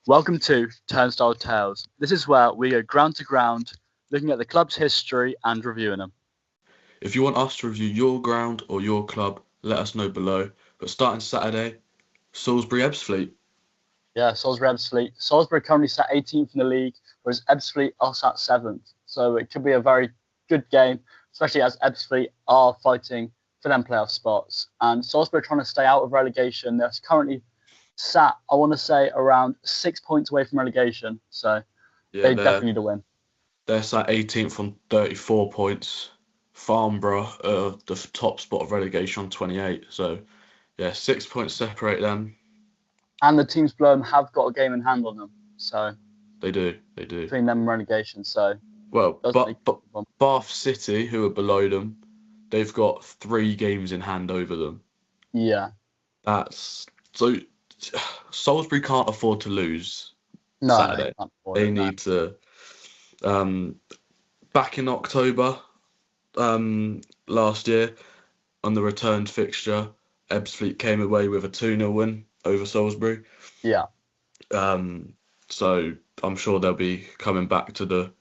Welcome to Turnstile Tales. This is where we go ground to ground, looking at the club's history and reviewing them. If you want us to review your ground or your club, let us know below. But starting Saturday, Sailsbury ebbsfleet. Yeah, Salisbury Ebbsfleet. Salisbury currently sat 18th in the league, whereas Ebbsfleet are sat 7th. So it could be a very good game, especially as Ebbsfleet are fighting for them playoff spots. And Salisbury are trying to stay out of relegation. They're currently sat, I want to say, around 6 points away from relegation. So they definitely need to win. They're sat 18th on 34 points. Farnborough, the top spot of relegation on 28. So, 6 points separate them. And the teams below them have got a game in hand on them. So They do. between them and relegation. So but Bath City, who are below them, they've got 3 games in hand over them. Yeah. So Salisbury can't afford to lose Saturday. They need to. Back in October, last year, on the returned fixture, Ebbsfleet came away with a 2-0 win over Salisbury. Yeah. So I'm sure they'll be coming back to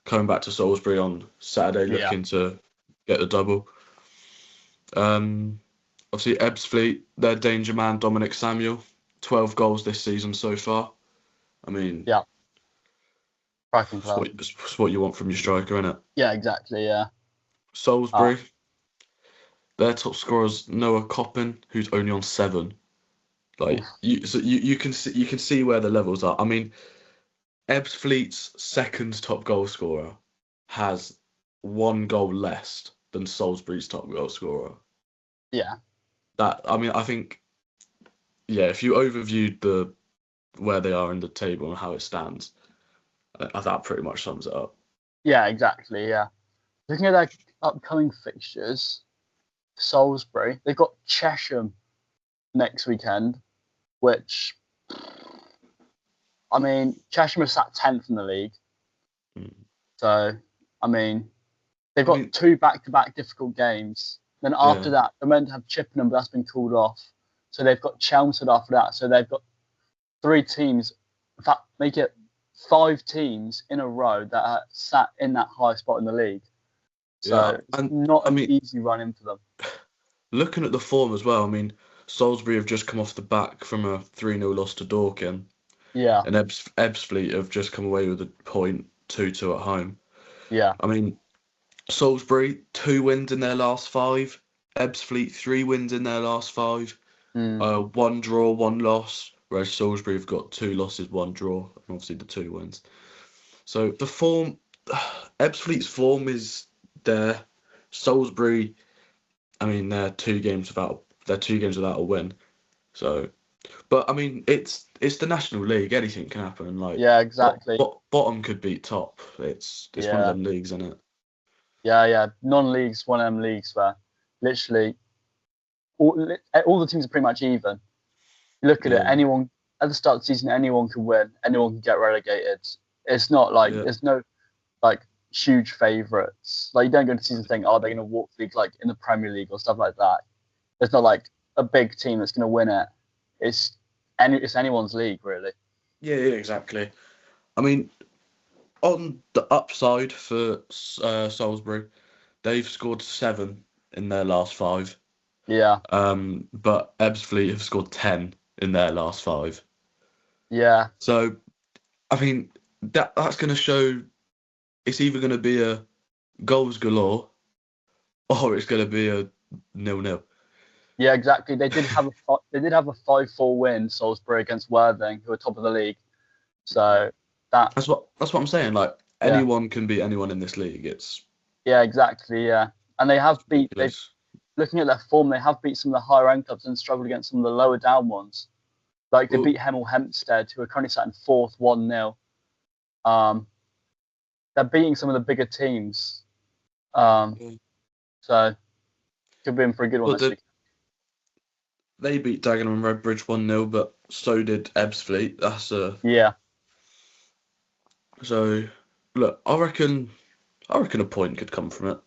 Salisbury on Saturday, looking to get the double. Obviously Ebbsfleet, their danger man Dominic Samuel, 12 goals this season so far. I mean, yeah, it's what you want from your striker, isn't it? Yeah, exactly. Yeah. Salisbury, their top scorer is Noah Coppin, who's only on 7. You can see where the levels are. I mean, Ebbsfleet's second top goal scorer has 1 goal less than Salisbury's top goal scorer. Yeah. I think, if you overviewed where they are in the table and how it stands, that pretty much sums it up. Yeah, exactly. Yeah. Looking at their upcoming fixtures, Salisbury, they've got Chesham next weekend, which, I mean, Chesham are sat 10th in the league. So, I mean, they've got 2 back-to-back difficult games. Then after that, they're meant to have Chippenham, but that's been called off. So they've got Chelmsford after that. So they've got 3 teams, in fact, make it 5 teams in a row that are sat in that high spot in the league. So it's not an easy run in for them. Looking at the form as well, I mean, Salisbury have just come off the back from a 3-0 loss to Dorking. Yeah. And Ebbsfleet have just come away with a point, 2-2 at home. Yeah. I mean, Salisbury, 2 wins in their last 5. Ebbsfleet, 3 wins in their last 5. 1 draw, 1 loss. Whereas Salisbury have got 2 losses, 1 draw, and obviously the 2 wins. So the form, Ebbsfleet's form is there. Salisbury, I mean, they're 2 games without a win. So, but I mean, it's the National League. Anything can happen. Yeah, exactly. Bottom could beat top. It's one of them leagues, isn't it? Yeah. Non-leagues, one of them leagues where literally all the teams are pretty much even. Look at it. Anyone at the start of the season, anyone can win. Anyone can get relegated. It's not like there's no huge favourites. You don't go into the season thinking, they're going to walk the league in the Premier League or stuff like that. It's not a big team that's going to win it. It's anyone's league, really. Yeah, exactly. I mean, on the upside for Salisbury, they've scored 7 in their last 5. Yeah. But Ebbsfleet have scored 10 in their last 5. Yeah. So, I mean, that's going to show it's either going to be a goals galore or it's going to be a 0-0. Yeah, exactly. They did have a 5-4 win, Salisbury, against Worthing, who are top of the league. So that's what I'm saying. Anyone can beat anyone in this league. Yeah, exactly. Yeah, and they have beat. Looking at their form, they have beat some of the higher end clubs and struggled against some of the lower down ones. They beat Hemel Hempstead, who are currently sat in 4th, 1-0. They're beating some of the bigger teams. So could be in for a good one this week. They beat Dagenham and Redbridge 1-0, but so did Ebbsfleet. So look, I reckon a point could come from it.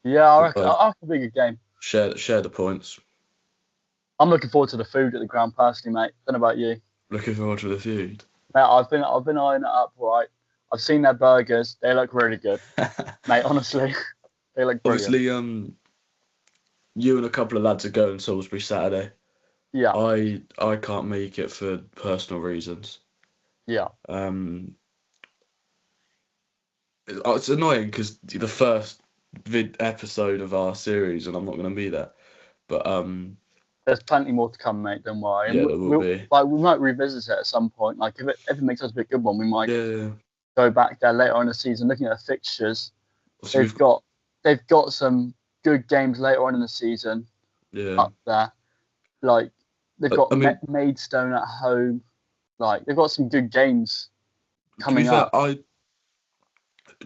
Yeah, I reckon it'll be a good game. Share the points. I'm looking forward to the food at the ground personally, mate. Don't know about you. Looking forward to the food. Mate, I've been eyeing it up, right? I've seen their burgers. They look really good, mate. Honestly, they look brilliant. Obviously, you and a couple of lads are going Salisbury Saturday. Yeah, I can't make it for personal reasons. yeah. It's annoying because the first episode of our series, and I'm not going to be there. But There's plenty more to come, mate. Don't worry. And yeah, there will be. we might revisit it at some point. Like if it makes us a bit good one, we might Yeah. go back there later on in the season, looking at the fixtures. Obviously, They've got some good games later on in the season up there. Like they've got Maidstone at home. Like they've got some good games coming up.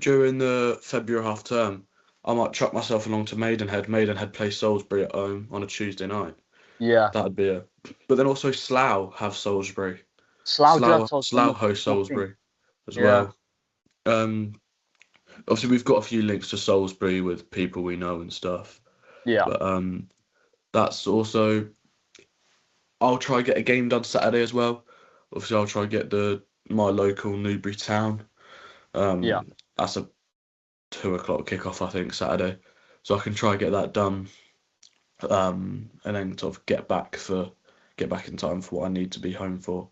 During the February half term, I might chuck myself along to Maidenhead. Maidenhead play Salisbury at home on a Tuesday night. Yeah, that'd be But then also Slough have Salisbury. Slough host Salisbury as well. Obviously we've got a few links to Salisbury with people we know and stuff. Yeah. But that's also. I'll try get a game done Saturday as well. Obviously, I'll try get my local Newbury Town. That's a 2:00 kickoff, I think, Saturday. So I can try get that done, and then sort of get back in time for what I need to be home for.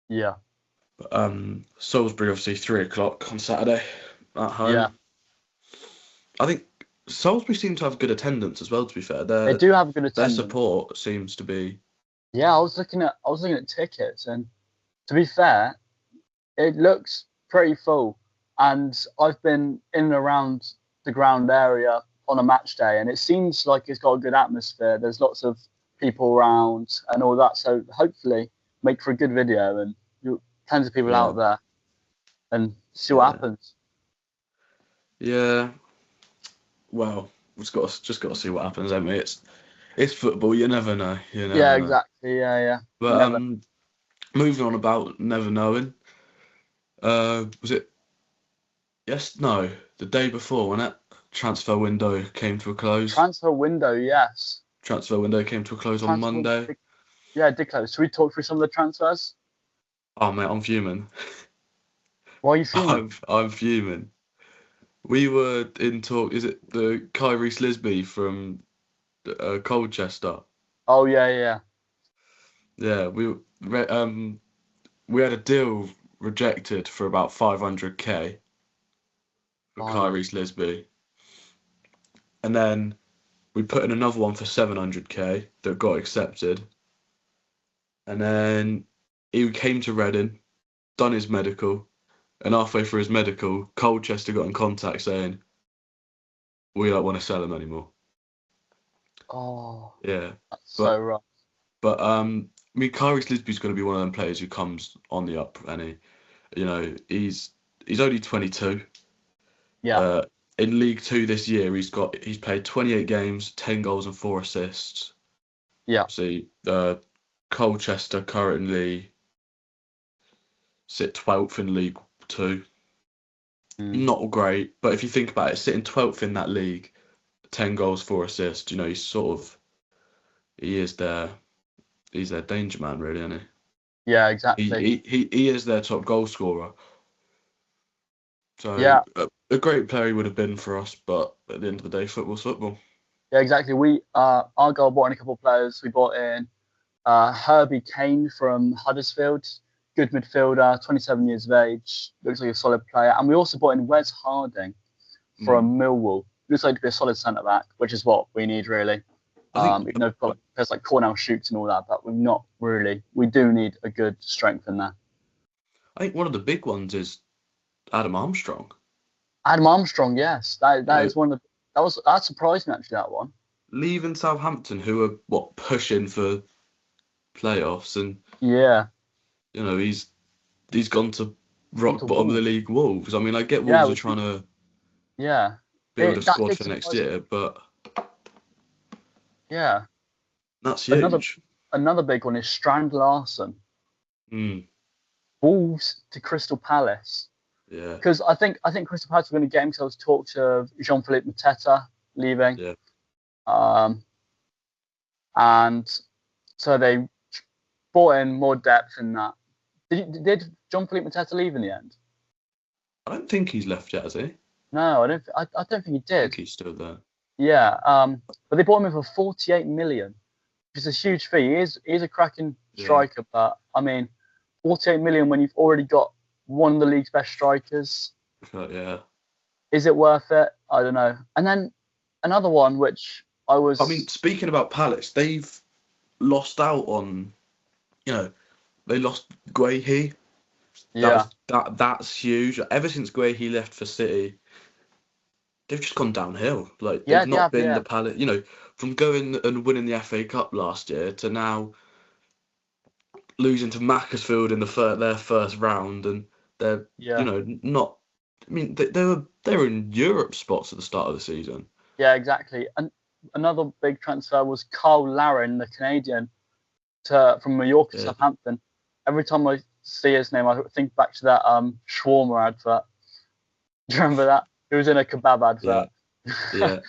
Yeah. But, Salisbury, obviously, 3:00 on Saturday at home. Yeah. I think Salisbury seem to have good attendance as well. To be fair, they do have good attendance. Their support seems to be. Yeah, I was looking at tickets, and to be fair, it looks pretty full. And I've been in and around the ground area on a match day, and it seems like it's got a good atmosphere. There's lots of people around and all that, so hopefully make for a good video, and tons of people out there, and see what happens. Yeah. Well, just got to see what happens, haven't we? It's football. You never know. Exactly. Yeah. But moving on about never knowing. Was it? Yes. No. The day before, when that transfer window came to a close. Transfer window, yes. Transfer window came to a close on Monday. It did close. Should we talk through some of the transfers? Oh mate, I'm fuming. Why are you fuming? I'm fuming. We were in talk. Is it the Kyrie Slisby from Colchester? Oh yeah. Yeah, we had a deal rejected for about 500k for Kyrie Slisby, and then we put in another one for 700k that got accepted, and then he came to Reading, done his medical, and halfway through his medical, Colchester got in contact saying, "We don't want to sell him anymore." Oh. Yeah. That's so rough. But Kyrie Slisby's going to be one of them players who comes on the up, and he's only 22. Yeah. In League Two this year, he's played 28 games, 10 goals and 4 assists. Yeah. See, Colchester currently sit 12th in League Two. Not great, but if you think about it, sitting 12th in that league, 10 goals, 4 assists. He's their danger man, really, isn't he? Yeah, exactly. He is their top goal scorer. So a great player he would have been for us, but at the end of the day, football's football. Yeah, exactly. We Argyle bought in a couple of players. We bought in Herbie Kane from Huddersfield, good midfielder, 27 years of age, looks like a solid player. And we also bought in Wes Harding from Millwall. Looks like to be a solid centre back, which is what we need really. Even though we've got players like Cornell Shoots and all that, but we're not really. We do need a good strength in there. I think one of the big ones is Adam Armstrong. Adam Armstrong, yes, that is one of the. That surprised me actually. That one. Leaving Southampton, who are pushing for playoffs, and he's gone to rock bottom of the league Wolves. I mean, I get Wolves are trying to build a squad for next year, but that's huge. Another big one is Strand Larsen. Wolves to Crystal Palace. Yeah. Because I think Crystal Palace were going to get him because I was talks of Jean-Philippe Mateta leaving. Yeah. And so they brought in more depth in that Did Jean-Philippe Mateta leave in the end? I don't think he's left yet, has he? No, I don't. I don't think he I did. think he's still there. Yeah. But they bought him in for 48 million, which is a huge fee. He's a cracking striker, but I mean, 48 million when you've already got one of the league's best strikers. Yeah. Is it worth it? I don't know. And then another one, which I mean, speaking about Palace, they've lost out on, they lost Guehi. Yeah. That's huge. Ever since Guehi left for City, they've just gone downhill. Like Yeah, they've not been yeah. the Palace. From going and winning the FA Cup last year to now losing to Macclesfield in their first round, and they're not. I mean, they were in Europe spots at the start of the season. Yeah, exactly. And another big transfer was Carl Larin, the Canadian, from Mallorca to Southampton. Every time I see his name, I think back to that shawarma advert. Do you remember that? It was in a kebab advert. Yeah.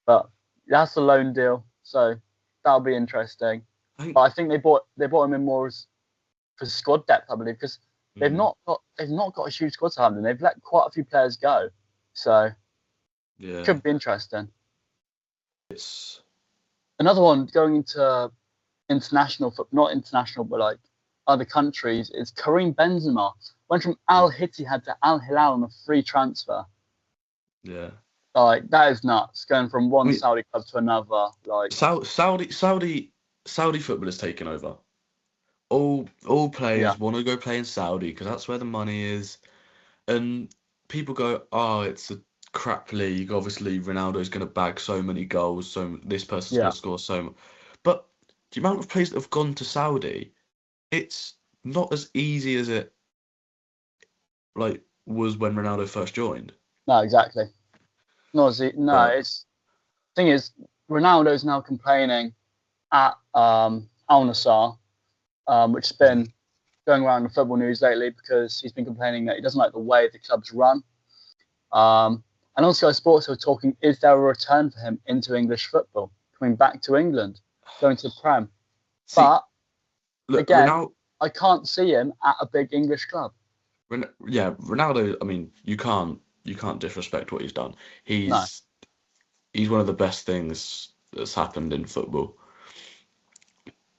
But that's a loan deal, so that'll be interesting. But I think they bought him in more for squad depth, I believe, because they've not got a huge squad to Southampton. They've let quite a few players go, so it could be interesting. It's another one going into international, not international, but like other countries. Is Karim Benzema went from Al Ittihad to Al Hilal on a free transfer. Yeah. Like that is nuts. Going from one Saudi club to another. Like Saudi football is taking over. All players want to go play in Saudi because that's where the money is, and people go, "Oh, it's a crap league. Obviously, Ronaldo's going to bag so many goals, so this person's going to score so much." But the amount of players that have gone to Saudi, it's not as easy as it was when Ronaldo first joined. No, exactly. It's thing is, Ronaldo's now complaining at Al Nassr, which has been going around the football news lately because he's been complaining that he doesn't like the way the club's run. And on Sky Sports, they were talking, is there a return for him into English football, coming back to England, going to the Prem? But again, I can't see him at a big English club. Ronaldo. I mean, you can't disrespect what he's done. He's one of the best things that's happened in football.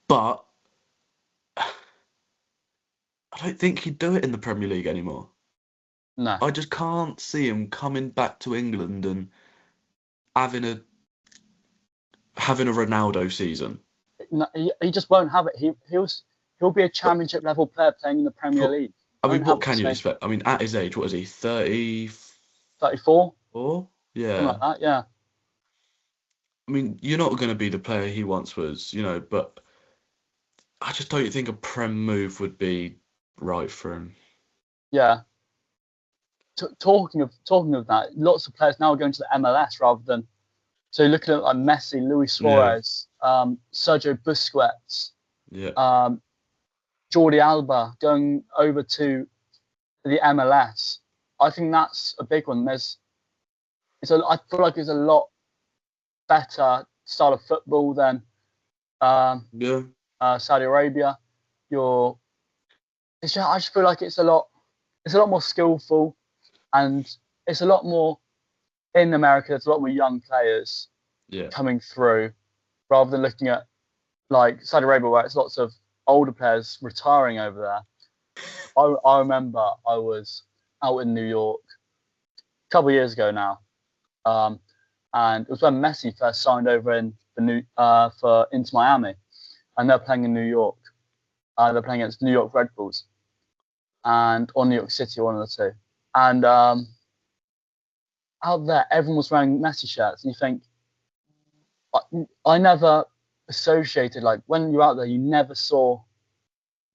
But I don't think he'd do it in the Premier League anymore. No. I just can't see him coming back to England and having a Ronaldo season. No, he just won't have it. He'll be a championship level player playing in the Premier League. I mean, what can you expect? I mean, at his age, what is he? 30? 34? Yeah. Something like that, yeah. I mean, you're not going to be the player he once was, but I just don't think a Prem move would be right for him. Yeah. Talking of that, lots of players now are going to the MLS rather than. So looking at like Messi, Luis Suarez, Sergio Busquets, Jordi Alba going over to the MLS. I think that's a big one. I feel like it's a lot better style of football than Saudi Arabia. I just feel like it's a lot more skillful, and it's a lot more in America. There's a lot more young players coming through, rather than looking at like Saudi Arabia, where it's lots of older players retiring over there. I remember I was out in New York a couple of years ago now, and it was when Messi first signed over in for Inter Miami, and they're playing in New York. They're playing against New York Red Bulls, or New York City, one of the two. And out there, everyone was wearing Messi shirts, and you think, I never associated, like when you're out there, you never saw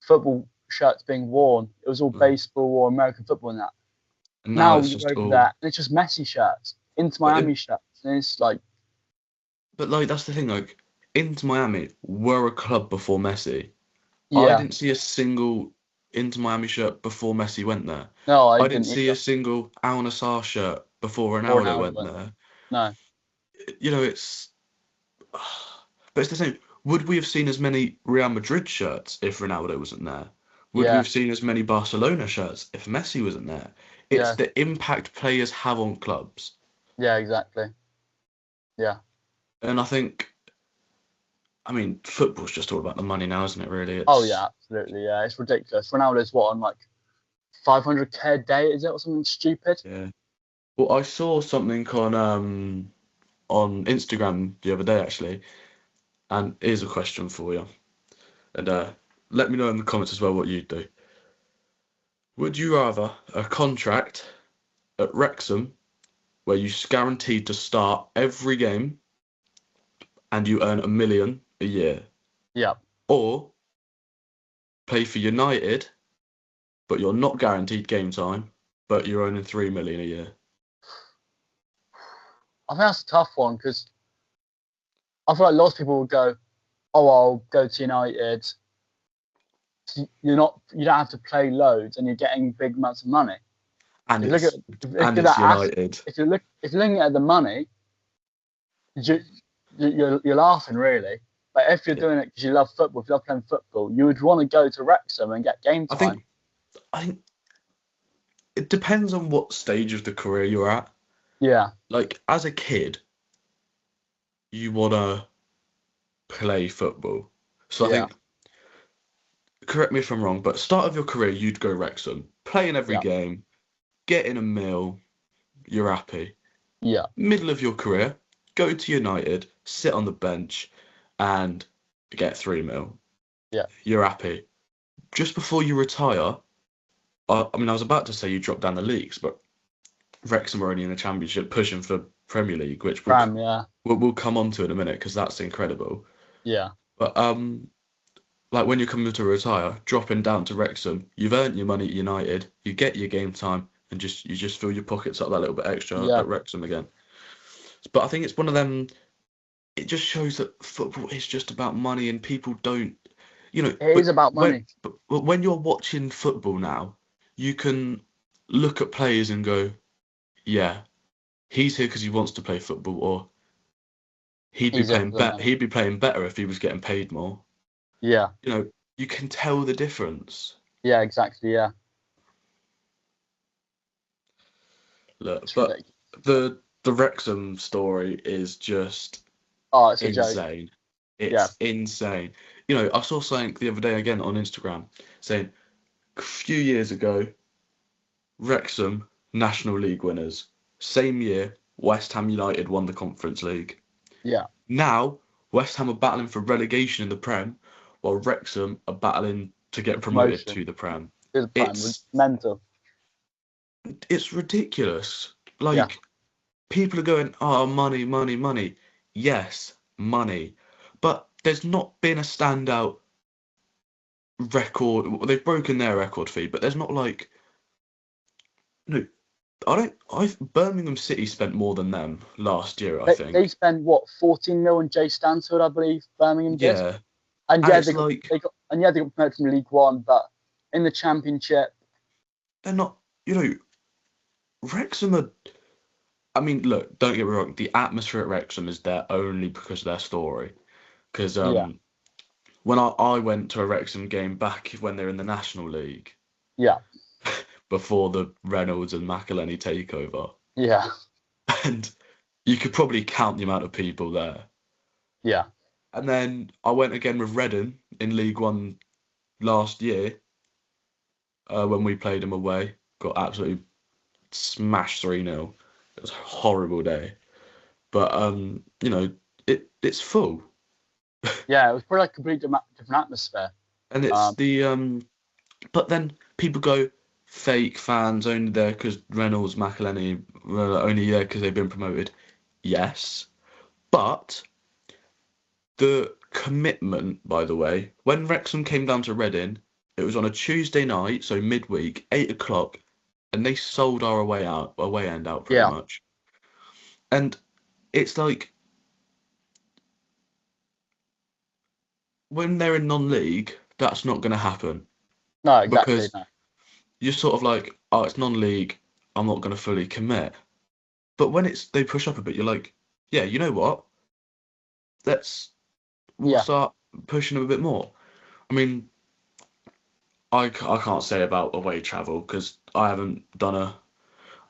football shirts being worn. It was all baseball or American football and that. And now you go over there, and it's just Messi shirts, Inter Miami shirts, and it's like. But like that's the thing, like Inter Miami were a club before Messi. Yeah. I didn't see a single Inter Miami shirt before Messi went there. No, I didn't see a single Al Nassr shirt before Ronaldo went there. No. But it's the same. Would we have seen as many Real Madrid shirts if Ronaldo wasn't there? Would we Yeah, have seen as many Barcelona shirts if Messi wasn't there? It's yeah, the impact players have on clubs. yeah, exactly. Yeah. And I mean, football's just all about the money now, isn't it, really? Oh yeah, absolutely. Yeah, it's ridiculous. Ronaldo's what on like 500K a day, is it, or something stupid? Yeah. Well, I saw something on Instagram the other day, actually, and here's a question for you. And let me know in the comments as well what you'd do. Would you rather a contract at Wrexham where you're guaranteed to start every game and you earn £1 million a year, Yeah. or play for United but you're not guaranteed game time, but you're earning £3 million a year? I think that's a tough one because I feel like lots of people would go, "Oh, I'll go to United." You don't have to play loads, and you're getting big amounts of money. And If you look it's at and if it's United. if you're looking at the money, you, you're laughing really. But if you're Yeah. doing it because you love football, if you love playing football, you would want to go to Wrexham and get game I time. think it depends on what stage of the career you're at. Yeah, Like as a kid, you wanna play football. So I yeah, think, correct me if I'm wrong, but start of your career, you'd go Wrexham, play in every yeah, game, get in a meal, you're happy. yeah, Middle of your career, go to United, sit on the bench, and get 3 mil. yeah, You're happy. Just before you retire, I mean, I was about to say you drop down the leagues, but Wrexham are only in the Championship pushing for Premier League, which Prem, yeah, we'll come on to in a minute because that's incredible. yeah, But like when you're coming to retire, dropping down to Wrexham, you've earned your money at United, you get your game time, and you just fill your pockets up that little bit extra yeah. at Wrexham again. But I think it's one of them. It just shows that football is just about money, and people don't, It is about when money. but when you're watching football now, you can look at players and go, yeah, he's here because he wants to play football, or He's here for the money. he'd be playing better if he was getting paid more. Yeah, You can tell the difference. yeah, exactly. Yeah, Look, it's but ridiculous. the Wrexham story is just Oh, it's a joke. insane. Yeah, It's insane. I saw something the other day again on Instagram saying a few years ago, Wrexham National League winners. Same year, West Ham United won the Conference League. yeah. Now, West Ham are battling for relegation in the Prem, while Wrexham are battling to get promoted Promotion to the Prem. is a Prem. It's Mental. it's ridiculous. Yeah, Like people are going, oh, money, money, money. Yes, money. But there's not been a standout record. They've broken their record fee, but there's not like, no, Birmingham City spent more than them last year, I they think. spent what 14 mil on Jay Stansfield, I believe Birmingham did. Yeah. And And yeah, it's like, they got promoted from League One, but in the Championship, they're not, Wrexham are, I mean, look, don't get me wrong, the atmosphere at Wrexham is there only because of their story. Because yeah, when I went to a Wrexham game back when they're in the National League, yeah, before the Reynolds and McElhenney takeover, yeah, and you could probably count the amount of people there. yeah, And then I went again with Reading in League One last year when we played them away. Got absolutely smashed 3-0. It was a horrible day. But it's full. yeah. It was probably like a completely different atmosphere. And it's but then people go fake fans only there because Reynolds, McElhenney were only there because they've been promoted. Yes, but the commitment, by the way, when Wrexham came down to Reading, it was on a Tuesday night, so midweek, 8 o'clock, and they sold our away end out pretty Yeah, much. And it's like when they're in non-league, that's not going to happen no, exactly. because No. you're sort of like, oh, it's non-league, I'm not going to fully commit. But when they push up a bit, you're like, yeah, you know what? We'll Yeah, start pushing them a bit more. I mean, I can't say about away travel because I haven't done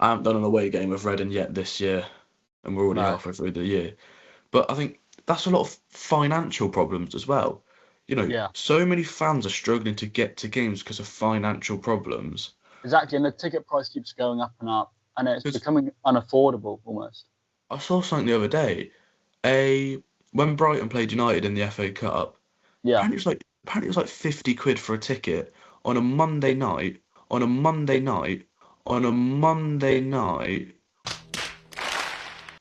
an away game with Reading yet this year, and we're already No. halfway through the year. But I think that's a lot of financial problems as well. Yeah. So many fans are struggling to get to games because of financial problems. Exactly, and the ticket price keeps going up and up, and it's Because becoming unaffordable almost. I saw something the other day, when Brighton played United in the FA Cup, Yeah. apparently it was like 50 quid for a ticket on a Monday night, on a Monday night, on a Monday night,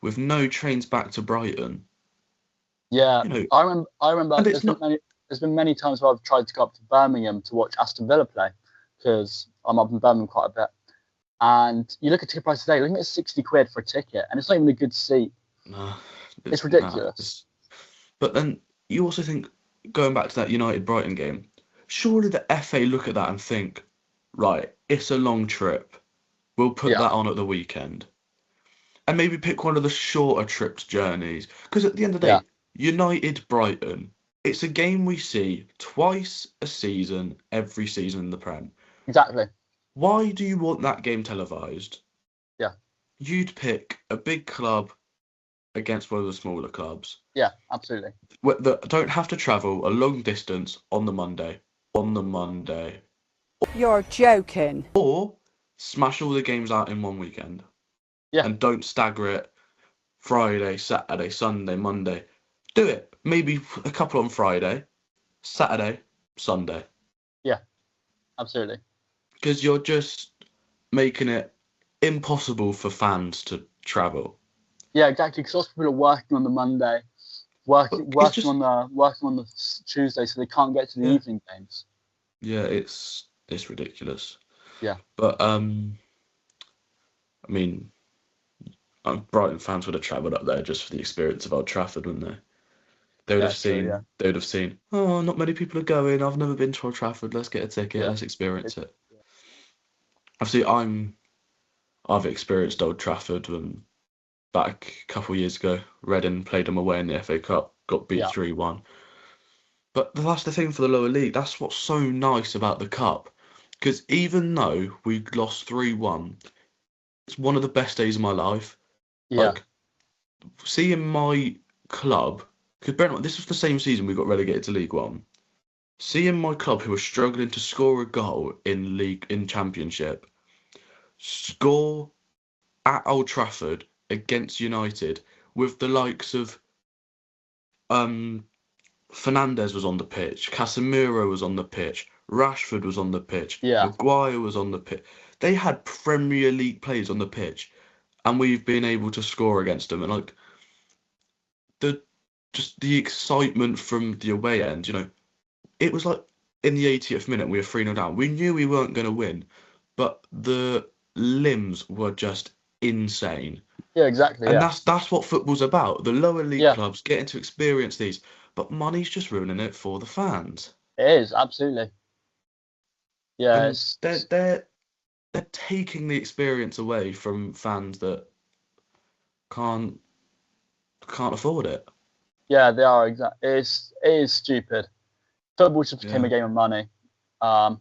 with no trains back to Brighton. Yeah, I remember. And There's it's been not. many times where I've tried to go up to Birmingham to watch Aston Villa play because I'm up in Birmingham quite a bit. And you look at ticket prices today, looking at 60 quid for a ticket, and it's not even a good seat. Nah, It's ridiculous. But then you also think, going back to that United Brighton game, surely the FA look at that and think, right, it's a long trip. We'll put Yeah, that on at the weekend. And maybe pick one of the shorter trips journeys. Because at the end of the yeah, day, United Brighton, it's a game we see twice a season, every season in the Prem. exactly. Why do you want that game televised? Yeah, You'd pick a big club against one of the smaller clubs yeah, absolutely. that don't have to travel a long distance on the Monday. On the Monday. You're joking. Or smash all the games out in one weekend. Yeah, And don't stagger it Friday, Saturday, Sunday, Monday. Do it. Maybe a couple on Friday, Saturday, Sunday. yeah, absolutely. Because you're just making it impossible for fans to travel. Yeah, exactly. Because lots of people are working on the Monday, But working on the Tuesday, so they can't get to the yeah, evening games. yeah, it's ridiculous. Yeah, But I mean, Brighton fans would have travelled up there just for the experience of Old Trafford, wouldn't they? yeah, true. Yeah, They would have seen. Oh, not many people are going. I've never been to Old Trafford. Let's get a ticket. yeah, Let's experience it's, it. Obviously, I've experienced Old Trafford back a couple of years ago. Reading played them away in the FA Cup, got beat yeah, 3-1. But that's the thing for the lower league. That's what's so nice about the cup. Because even though we lost 3-1, it's one of the best days of my life. yeah, Like, seeing my club, because bear in mind, this was the same season we got relegated to League One. Seeing my club, who were struggling to score a goal in Championship, score at Old Trafford against United with the likes of Fernandes was on the pitch, Casemiro was on the pitch, Rashford was on the pitch, yeah, Maguire was on the pitch. They had Premier League players on the pitch, and we've been able to score against them. And like the excitement from the away end, it was like in the 80th minute we were 3-0 down. We knew we weren't going to win, but the limbs were just insane. yeah, exactly. And Yeah, that's what football's about. The lower league yeah, clubs getting to experience these, but money's just ruining it for the fans. it is absolutely. Yeah, And they're taking the experience away from fans that can't afford it. yeah, they are exactly. It is stupid. Football just became Yeah. a game of money. Um,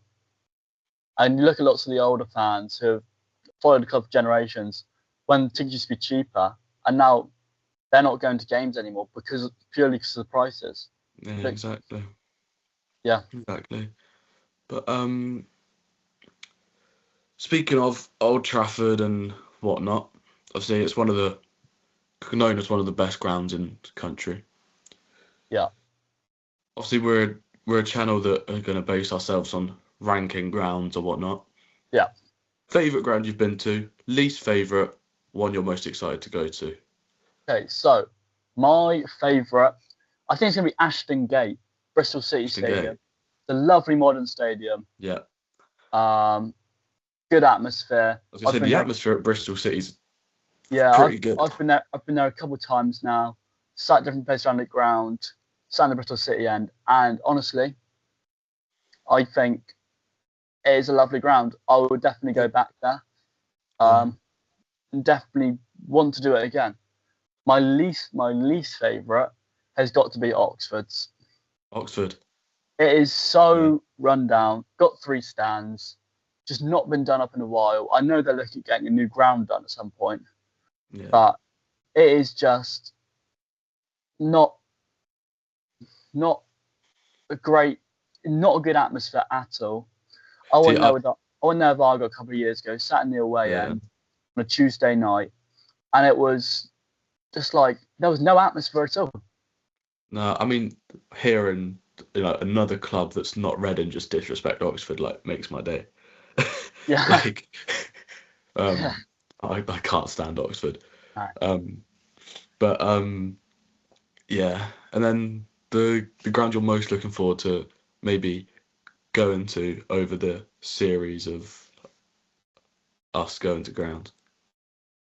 and you look at lots of the older fans who have followed the club for generations when tickets used to be cheaper, and now they're not going to games anymore purely because of the prices. Yeah, But, exactly. yeah, Exactly. But speaking of Old Trafford and whatnot, obviously it's known as one of the best grounds in the country. yeah, Obviously we're a channel that are going to base ourselves on ranking grounds or whatnot. yeah. Favorite ground you've been to, least favorite, one you're most excited to go to. Okay, so my favourite, I think it's going to be Ashton Gate, Bristol City Ashton Stadium. Gate. It's a lovely modern stadium. Yeah. Good atmosphere. I was going to say the atmosphere at Bristol City's pretty good. I've been there. I've been there a couple of times now. Sat different places around the ground. Sat in the Bristol City end, and honestly, I think it is a lovely ground. I would definitely go back there. And definitely want to do it again. My least favourite has got to be Oxford's. Oxford. It is so run down. Got 3 stands. Just not been done up in a while. I know they're looking at getting a new ground done at some point, but it is just not a good atmosphere at all. I went there with Argo a couple of years ago, sat in the away end on a Tuesday night, and it was just like there was no atmosphere at all. No, I mean, hearing another club that's not Reading just disrespect Oxford makes my day. Yeah. I can't stand Oxford. Right. Yeah, and then the ground you're most looking forward to maybe going to over the series of us going to ground.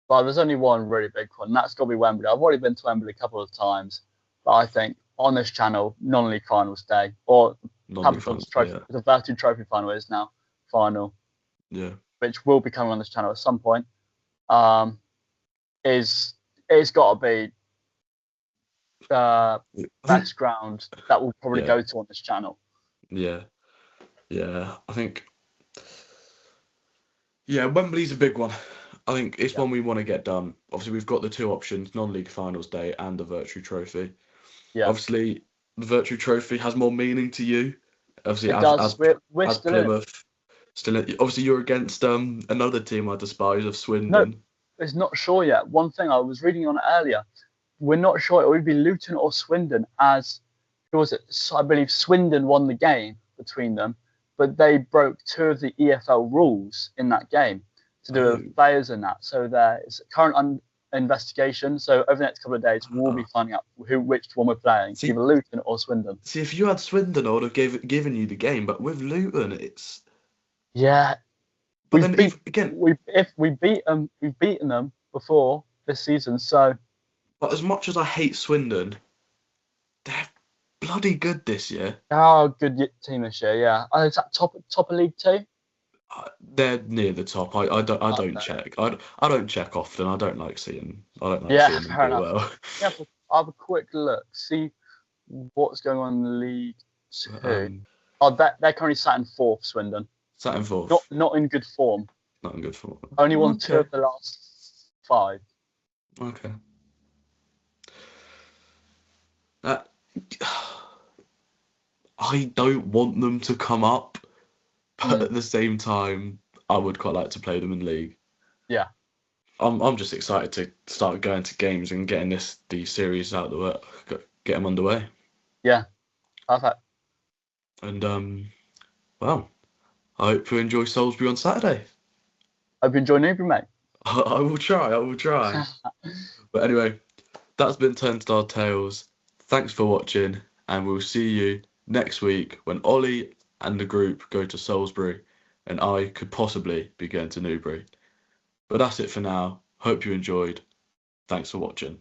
Well, there's only one really big one, and that's got to be Wembley. I've already been to Wembley a couple of times, but I think on this channel, non-league finals day, or Hamilton's trophy, the Virtu Trophy final is now final, which will be coming on this channel at some point. It's got to be best ground that will probably go to on this channel. Yeah, I think. Yeah, Wembley's a big one. I think it's one we want to get done. Obviously, we've got the 2 options: non-league finals day and the Virtu Trophy. Yeah. Obviously, the Virtu Trophy has more meaning to you. Obviously, we're as still Plymouth, obviously you're against another team I despise of Swindon. No, it's not sure yet. One thing I was reading on earlier, we're not sure it would be Luton or Swindon, as who was it? I believe Swindon won the game between them, but they broke 2 of the EFL rules in that game to do with players and that. So there is current investigation. So over the next couple of days, we'll be finding out which one we're playing, either Luton or Swindon. See, if you had Swindon, I would have given you the game, but with Luton, it's But then we've beaten them before this season. So, but as much as I hate Swindon, they're bloody good this year. They are a good team this year. Yeah, is that top of League 2? They're near the top. I don't check. I don't check often. I don't like seeing. Seeing them do well. Yeah, I'll have a quick look. See what's going on in League 2. They're currently sat in 4th. Swindon. Sat in 4th. Not in good form. Not in good form. Only won 2 of the last 5. Okay. I don't want them to come up, but at the same time, I would quite like to play them in league. Yeah. I'm just excited to start going to games and getting these series out of the way, get them underway. Yeah. Perfect. And well, I hope you enjoy Sailsbury on Saturday. Hope you enjoy Newbury, mate. I will try. But anyway, that's been Turnstile Tales. Thanks for watching, and we'll see you next week when Ollie and the group go to Sailsbury, and I could possibly be going to Newbury. But that's it for now. Hope you enjoyed. Thanks for watching.